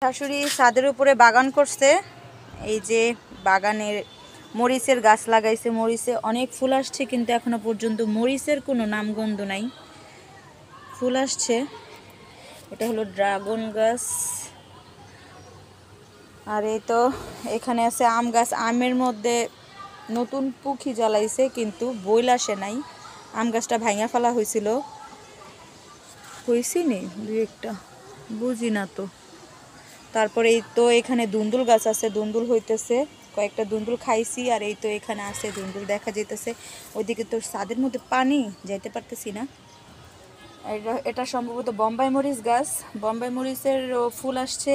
শাশুড়ি ছাদের উপরে বাগান করছে। এই যে বাগানের মরিচের গাছ লাগাইছে, মরিচে অনেক ফুল আসছে, কিন্তু এখনো পর্যন্ত মরিচের কোনো নামগন্ধ নাই। ফুল আসছে। এটা হলো ড্রাগন গাছ। আর এই তো এখানে আছে আম গাছ। আমের মধ্যে নতুন পুখি জ্বালাইছে, কিন্তু বইল আসে নাই। আম গাছটা ভাঙা ফেলা হয়েছিল, হয়েছি নি দুই একটা, বুঝি না তো। তারপরে এই তো এখানে দুন্দুল গাছ আছে, দুন্দুল হইতেছে, কয়েকটা দুন্দুল খাইছি। আর এই তো এখানে আছে দুন্দুল দেখা যাইতেছে। ওইদিকে তো ছাদের মধ্যে পানি, যাইতে পারতেছি না। এটা সম্ভবত বোম্বাই মরিচ গাছ। বোম্বাই মরিচের ফুল আসছে,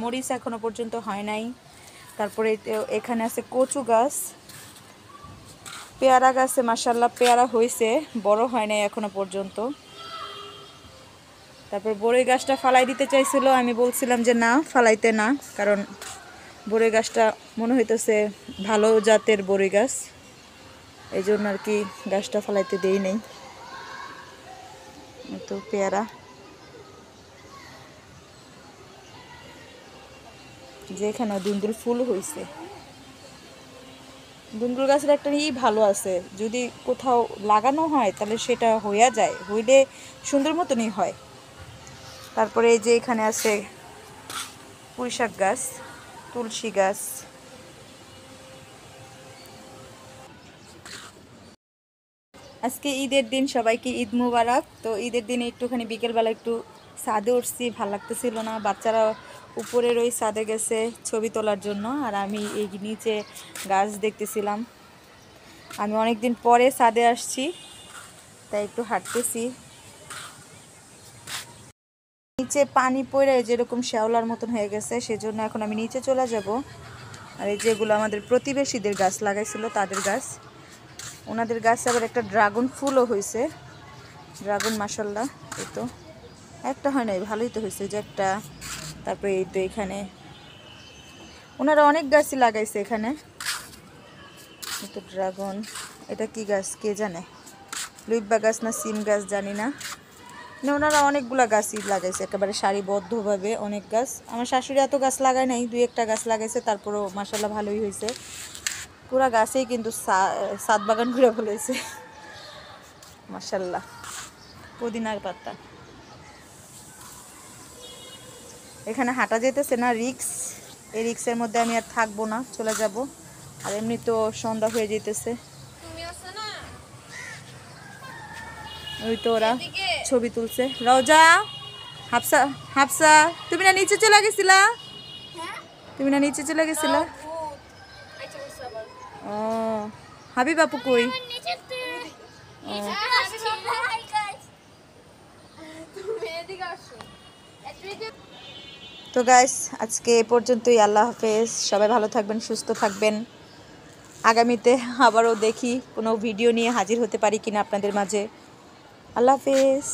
মরিচ এখনো পর্যন্ত হয় নাই। তারপরে এখানে আছে কচু গাছ, পেয়ারা গাছে মাশাআল্লাহ পেয়ারা হয়েছে, বড় হয় নাই এখনো পর্যন্ত। তারপর বড়ই গাছটা ফালাই দিতে চাইছিল, আমি বলছিলাম যে না, ফালাইতে না, কারণ বড়ই গাছটা মনে হইতেছে ভালো জাতের বড়ই গাছ, এই জন্য আর কি গাছটা ফালাইতে দেই নেই। তো পেয়ারা, যেখানে দুন্দুল ফুল হয়েছে। দুন্দুল গাছের একটা ভালো আছে, যদি কোথাও লাগানো হয় তাহলে সেটা হইয়া যায়, হইলে সুন্দর মতনই হয়। তারপরে এই যে এখানে আছে পুঁইশাক গাছ, তুলসী গাছ। আজকে ঈদের দিন, সবাইকে ঈদ মুবারক। তো ঈদের দিনে একটুখানি বিকেলবেলা একটু ছাদে উঠছি, ভাল লাগতেছিল না। বাচ্চারা উপরের ওই ছাদে গেছে ছবি তোলার জন্য, আর আমি এই নিচে গাছ দেখতেছিলাম। আমি অনেকদিন পরে ছাদে আসছি, তাই একটু হাঁটতেছি। নিচে পানি পড়ে যেরকম শ্যাওলার মতন হয়ে গেছে, সেজন্য এখন আমি নিচে চলে যাব। আর এই যেগুলো আমাদের প্রতিবেশীদের গাছ লাগাইছিল, তাদের গাছ, ওনাদের গাছে আবার একটা ড্রাগন ফুলও হয়েছে। ড্রাগন মাশাআল্লাহ, এই তো একটা হয় নাই, ভালোই তো হয়েছে যে একটা। তারপরে এই তো এখানে ওনারা অনেক গাছই লাগাইছে এখানে। এই তো ড্রাগন, এটা কি গাছ কে জানে, লুইব্বা গাছ না সিম গাছ জানি না। ওনারা অনেকগুলা গাছই লাগাইছে, একেবারে সারিবদ্ধভাবে অনেক গাছ। আমার শাশুড়ি এত গাছ লাগায় নাই, দুই একটা গাছ লাগাইছে, তারপরও মাশাআল্লাহ ভালোই হয়েছে। পুরা গাছেই কিন্তু ছাদ বাগান ঘুরে ফেলেছে মাশাআল্লাহ। পুদিনার পাতা, এখানে হাঁটা যেতেছে না, রিক্স। এই রিক্সের মধ্যে আমি আর থাকবো না, চলে যাব। আর এমনি তো সন্ধ্যা হয়ে যেতেছে। ওই তো ওরা ছবি তুলছে। রওজা, হাফসা, হাফসা তুমি না নিচে চলে গেছিলা? তুমি না নিচে চলে গেছিলা? ও, হাবিব আপু কই? তো গাইস, আজকে এ পর্যন্তই। আল্লাহ হাফেজ, সবাই ভালো থাকবেন, সুস্থ থাকবেন। আগামীতে আবারও দেখি কোনো ভিডিও নিয়ে হাজির হতে পারি কিনা আপনাদের মাঝে। আল্লাহ হাফেজ,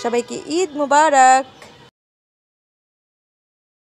সবাইকে ঈদ মুবারক।